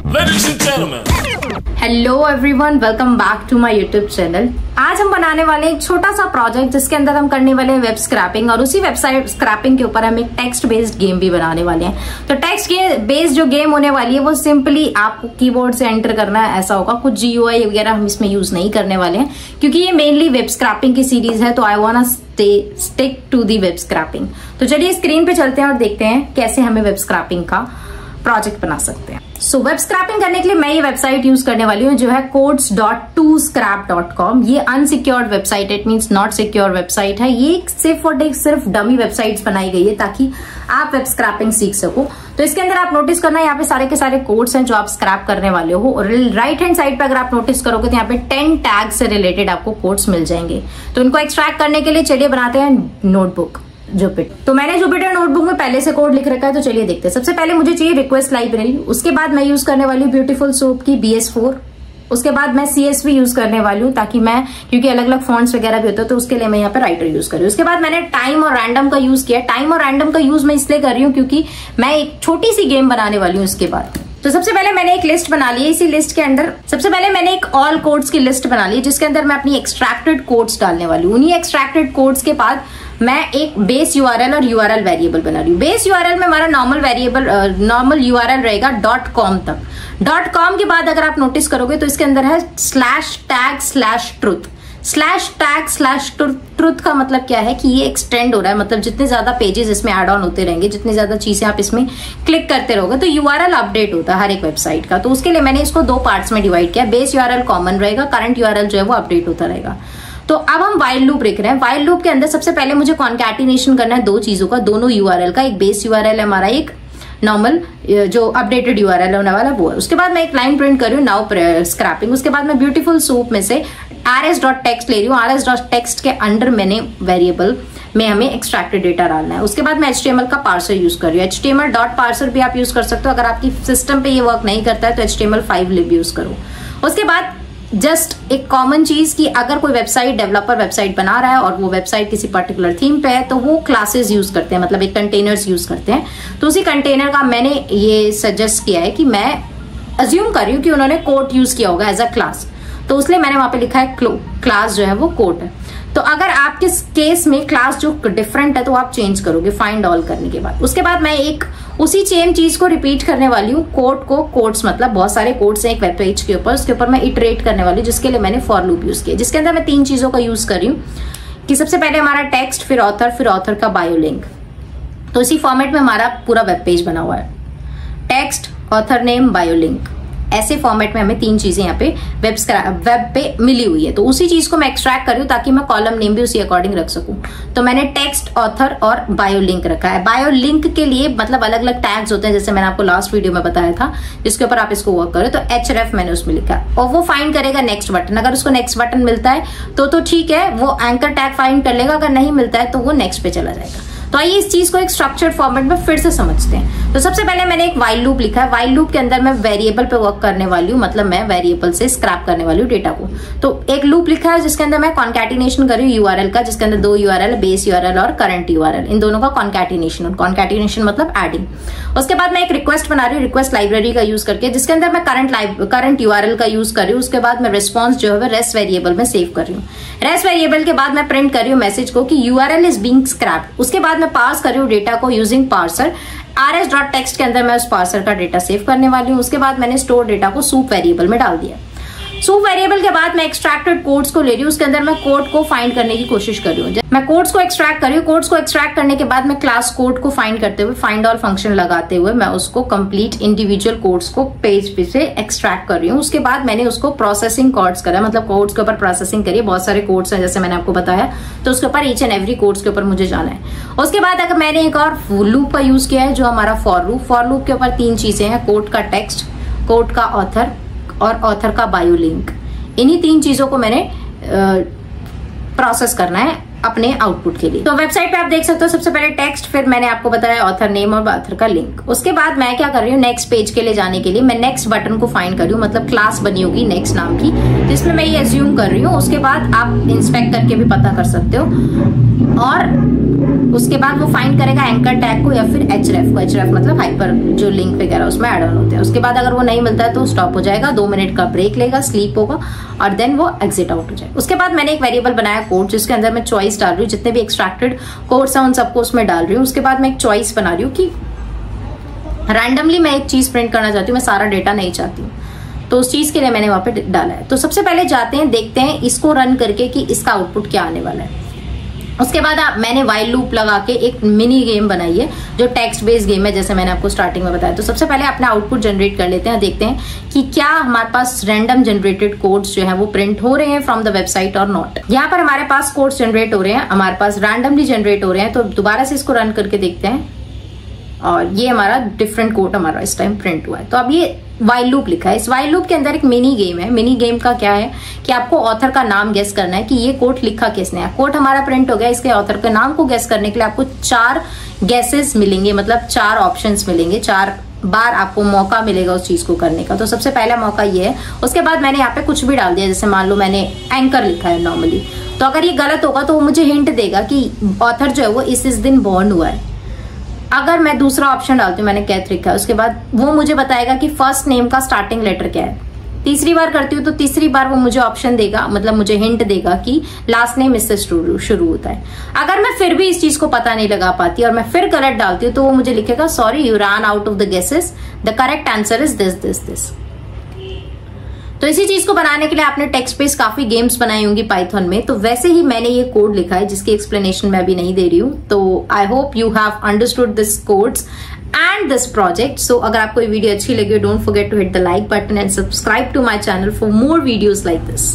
Ladies and gentlemen, hello everyone, welcome back to my YouTube channel. आज हम बनाने वाले एक छोटा सा प्रोजेक्ट जिसके अंदर हम करने वाले हैं वेब स्क्रैपिंग, और उसी वेबसाइट स्क्रैपिंग के ऊपर हम एक टेक्स्ट बेस्ड गेम भी बनाने वाले हैं। तो टेक्स्ट बेस्ड जो गेम होने वाली है वो सिंपली आपको कीबोर्ड से एंटर करना है, ऐसा होगा। कुछ GUI वगैरह हम इसमें यूज नहीं करने वाले हैं क्योंकि ये मेनली वेब स्क्रैपिंग की सीरीज है, तो I want stick to the web scraping. तो चलिए स्क्रीन पे चलते हैं और देखते हैं कैसे हमें वेब स्क्रैपिंग का प्रोजेक्ट बना सकते हैं। सो वेब स्क्रैपिंग करने के लिए मैं ये वेबसाइट यूज करने वाली हूँ जो है codes.toscrap.com। ये unsecured website, it means not secure website है। ये सिर्फ डमी वेबसाइट्स बनाई गई है ताकि आप वेब स्क्रैपिंग सीख सको। तो इसके अंदर आप नोटिस करना, यहाँ पे सारे के सारे कोड्स हैं जो आप स्क्रैप करने वाले हो। और राइट हैंड साइड पे अगर आप नोटिस करोगे तो यहाँ पे 10 टैग्स से रिलेटेड आपको कोड्स मिल जाएंगे। तो इनको एक्सट्रैक्ट करने के लिए चलिए बनाते हैं नोटबुक जुपिटर। तो मैंने जुपिटर नोटबुक में पहले से कोड लिख रखा है, तो चलिए देखते हैं। सबसे पहले मुझे चाहिए रिक्वेस्ट लाइब्रेरी। उसके बाद मैं यूज करने वाली हूँ ब्यूटीफुल सोप की BS4। उसके बाद मैं CSV यूज करने वाली हूँ ताकि मैं, क्योंकि अलग अलग फॉन्ट्स वगैरह भी होते हैं तो उसके लिए मैं यहाँ पे राइटर यूज कर रही हूँ। उसके बाद मैंने टाइम और रैंडम का यूज किया। टाइम और रैंडम का यूज मैं इसलिए कर रही हूँ क्योंकि मैं एक छोटी सी गेम बनाने वाली हूँ। उसके बाद तो सबसे पहले मैंने एक लिस्ट बना ली है। इसी लिस्ट के अंदर सबसे पहले मैंने एक ऑल कोड्स की लिस्ट बना ली जिसके अंदर मैं अपनी एक्सट्रैक्टेड कोड्स डालने वाली हूँ। उन्हीं एक्सट्रैक्टेड कोड्स के बाद मैं एक बेस URL और URL वेरिएबल बना रही हूँ। बेस URL में हमारा नॉर्मल URL रहेगा .com तक। .com के बाद अगर आप नोटिस करोगे तो इसके अंदर है /tag/truth। /tag/truth का मतलब क्या है कि ये एक्सटेंड हो रहा है, मतलब जितने ज्यादा पेजेस इसमें ऐड ऑन होते रहेंगे, जितनी ज्यादा चीजें आप इसमें क्लिक करते रहोगे तो URL अपडेट होता है हर एक वेबसाइट का। तो उसके लिए मैंने इसको 2 पार्ट्स में डिवाइड किया। बेस URL कॉमन रहेगा, करंट URL जो है वो अपडेट होता रहेगा। तो अब हम वाइल लूप लिख रहे हैं। वाइल लूप के अंदर सबसे पहले मुझे कॉन्कैटिनेशन करना है 2 चीजों का, दोनों URL का। एक बेस URL है हमारा, एक नॉर्मल जो अपडेटेड URL होने वाला वो है। उसके बाद मैं एक लाइन प्रिंट कर रही हूँ, नाउ स्क्रैपिंग। उसके बाद मैं ब्यूटीफुल सोप में से rs.text ले रही हूँ। rs.text के अंडर मैंने वेरिएबल में हमें एक्सट्रैक्टेड डेटा डालना है। उसके बाद मैं HTML का पार्सर यूज कर रही हूँ। HTML.parser भी आप यूज कर सकते हो। अगर आपकी सिस्टम पे ये वर्क नहीं करता है तो HTML5 lib यूज करो। उसके बाद जस्ट एक कॉमन चीज की, अगर कोई वेबसाइट डेवलपर वेबसाइट बना रहा है और वो वेबसाइट किसी पर्टिकुलर थीम पे है तो वो क्लासेस यूज करते हैं, मतलब एक कंटेनर्स यूज करते हैं। तो उसी कंटेनर का मैंने ये सजेस्ट किया है कि मैं अज्यूम कर रही हूँ कि उन्होंने कोट यूज किया होगा एज अ क्लास, तो इसलिए मैंने वहां पे लिखा है क्लास जो है वो कोट है। तो अगर आपके केस में क्लास जो डिफरेंट है तो आप चेंज करोगे फाइंड ऑल करने के बाद। उसके बाद मैं एक उसी सेम चीज को रिपीट करने वाली हूँ। कोट्स मतलब बहुत सारे कोट्स हैं एक वेब पेज के ऊपर, उसके ऊपर मैं इटरेट करने वाली हूँ, जिसके लिए मैंने फॉर लूप यूज किया, जिसके अंदर मैं 3 चीजों का यूज कर रही हूँ कि सबसे पहले हमारा टेक्स्ट, फिर ऑथर का बायो लिंक। तो इसी फॉर्मेट में हमारा पूरा वेब पेज बना हुआ है, text, author name, bio link. ऐसे फॉर्मेट में हमें 3 चीजें यहाँ पे वेब पे मिली हुई है। तो उसी चीज को मैं एक्सट्रैक्ट कर रही हूँ ताकि मैं कॉलम नेम भी उसी अकॉर्डिंग रख सकूं। तो मैंने टेक्स्ट, ऑथर और बायो लिंक रखा है। बायो लिंक के लिए मतलब अलग अलग टैग्स होते हैं, जैसे मैंने आपको लास्ट वीडियो में बताया था, जिसके ऊपर आप इसको वर्क करो। तो href मैंने उसमें लिखा है और वो फाइंड करेगा नेक्स्ट बटन। अगर उसको नेक्स्ट बटन मिलता है तो ठीक है, वो एंकर टैग फाइंड कर लेगा। अगर नहीं मिलता है तो वो नेक्स्ट पे चला जाएगा। तो आइए इस चीज को एक स्ट्रक्चर्ड फॉर्मेट में फिर से समझते हैं। तो सबसे पहले मैंने एक वाइल लूप लिखा है। वाइल लूप के अंदर मैं वेरिएबल पे वर्क करने वाली हूँ, मतलब मैं वेरिएबल से स्क्रैप करने वाली हूँ डेटा को। तो एक लूप लिखा है जिसके अंदर मैं कॉन्कैटिनेशन कर रही हूँ URL का, जिसके अंदर 2 URL, बेस URL और करंट URL, इन दोनों का कॉन्कैटिनेशन मतलब एडिंग। उसके बाद मैं एक रिक्वेस्ट बना रही हूँ रिक्वेस्ट लाइब्रेरी का यूज करके, जिसके अंदर मैं करंट URL का यूज कर रही हूँ। उसके बाद मैं रिस्पॉन्स जो है रेस्ट वेरिएबल में सेव कर रही हूँ। रेस्ट वेरिएबल के बाद मैं प्रिंट कर रही हूँ मैसेज को कि URL इज बीइंग स्क्रैप्ड। उसके बाद मैं पास कर रही हूँ डेटा को यूजिंग पार्सर। rs.text के अंदर मैं उस पार्सर का डेटा सेव करने वाली हूँ। उसके बाद मैंने स्टोर डेटा को सूप वेरिएबल में डाल दिया। सूप वेरिएबल के बाद मैं एक्सट्रैक्टेड कोड्स को ले रही हूँ। उसके अंदर मैं कोड को फाइंड करने की कोशिश कर रही हूँ। मैं कोड्स को एक्सट्रैक्ट कर रही हूँ। कोड्स को एक्सट्रैक्ट करने के बाद मैं क्लास कोड को फाइंड करते हुए फाइंड ऑल फंक्शन लगाते हुए मैं उसको कंप्लीट इंडिविजुअल कोड्स को पेज पे से एक्सट्रैक्ट कर रही हूँ। उसके बाद मैंने उसको प्रोसेसिंग कोड्स करा, मतलब कोड्स के ऊपर प्रोसेसिंग करिए। बहुत सारे कोड्स हैं जैसे मैंने आपको बताया, तो उसके ऊपर ईच एंड एवरी कोड्स के ऊपर मुझे जाना है। उसके बाद अगर मैंने एक और लूप का यूज किया है जो हमारा फॉर लूप के ऊपर 3 चीजें हैं, कोड का टेक्स्ट, कोड का ऑथर और ऑथर का बायो लिंक। इन्हीं 3 चीजों को मैंने प्रोसेस करना है अपने आउटपुट के लिए। तो वेबसाइट पे आप देख सकते हो सबसे पहले टेक्स्ट, फिर मैंने आपको बताया ऑथर नेम और ऑथर का लिंक। उसके बाद मैं क्या कर रही हूँ, नेक्स्ट पेज के लिए जाने के लिए मैं नेक्स्ट बटन को फाइंड कर रही हूँ, मतलब क्लास बनी होगी नेक्स्ट नाम की, जिसमें मैं ये अज्यूम कर रही हूँ। उसके बाद आप इंस्पेक्ट करके भी पता कर सकते हो। और उसके बाद वो फाइंड करेगा एंकर टैग को या फिर href को। href मतलब हाइपर जो लिंक वगैरह उसमें ऐड ऑन होते हैं। उसके बाद अगर वो नहीं मिलता है तो स्टॉप हो जाएगा, 2 मिनट का ब्रेक लेगा, स्लीप होगा और देन वो एग्जिट आउट हो जाएगा। उसके बाद मैंने एक वेरिएबल बनाया कोड, जिसके अंदर मैं चॉइस डाल रही हूँ, जितने भी एक्सट्रैक्टेड कोड्स हैं उन सबको उसमें डाल रही हूँ। उसके बाद मैं एक चॉइस बना रही हूँ कि रैंडमली मैं एक चीज प्रिंट करना चाहती हूँ, मैं सारा डेटा नहीं चाहती हूँ, तो उस चीज के लिए मैंने वहां पे डाला है। तो सबसे पहले जाते हैं, देखते हैं इसको रन करके कि इसका आउटपुट क्या आने वाला है। उसके बाद मैंने वाइल लूप लगा के एक मिनी गेम बनाई है जो टेक्स्ट बेस्ड गेम है, जैसे मैंने आपको स्टार्टिंग में बताया। तो सबसे पहले अपना आउटपुट जनरेट कर लेते हैं, देखते हैं कि क्या हमारे पास रैंडम जनरेटेड कोड्स जो है वो प्रिंट हो रहे हैं फ्रॉम द वेबसाइट और नॉट। यहाँ पर हमारे पास कोड्स जनरेट हो रहे हैं, हमारे पास रैंडमली जनरेट हो रहे हैं। तो दोबारा से इसको रन करके देखते हैं और ये हमारा डिफरेंट कोड हमारा इस टाइम प्रिंट हुआ है। तो अब ये वाइल लूप लिखा है, इस वाइल लूप के अंदर एक मिनी गेम है। मिनी गेम का क्या है कि आपको ऑथर का नाम गेस करना है कि ये कोड लिखा किसने है। कोड हमारा प्रिंट हो गया, इसके ऑथर के नाम को गेस करने के लिए आपको 4 गेसेस मिलेंगे, मतलब 4 ऑप्शंस मिलेंगे, 4 बार आपको मौका मिलेगा उस चीज को करने का। तो सबसे पहला मौका ये है। उसके बाद मैंने यहाँ पे कुछ भी डाल दिया, जैसे मान लो मैंने एंकर लिखा है नॉर्मली, तो अगर ये गलत होगा तो वो मुझे हिंट देगा कि ऑथर जो है वो इस दिन बॉर्न हुआ है। अगर मैं दूसरा ऑप्शन डालती हूँ, मैंने कैथ लिखा है, उसके बाद वो मुझे बताएगा कि फर्स्ट नेम का स्टार्टिंग लेटर क्या है। तीसरी बार करती हूँ तो तीसरी बार वो मुझे ऑप्शन देगा, मतलब मुझे हिंट देगा कि लास्ट नेम इससे शुरू होता है। अगर मैं फिर भी इस चीज को पता नहीं लगा पाती और मैं फिर गलत डालती हूँ तो वो मुझे लिखेगा sorry you run out of the guesses, the correct answer is this this this. तो इसी चीज को बनाने के लिए आपने टेक्स्ट बेस्ड काफी गेम्स बनाई होंगी पाइथन में, तो वैसे ही मैंने ये कोड लिखा है जिसकी एक्सप्लेनेशन मैं अभी नहीं दे रही हूँ। तो I hope you have understood this codes and this project. So अगर आपको ये वीडियो अच्छी लगी, don't forget to hit the like button and subscribe to my channel for more videos like this.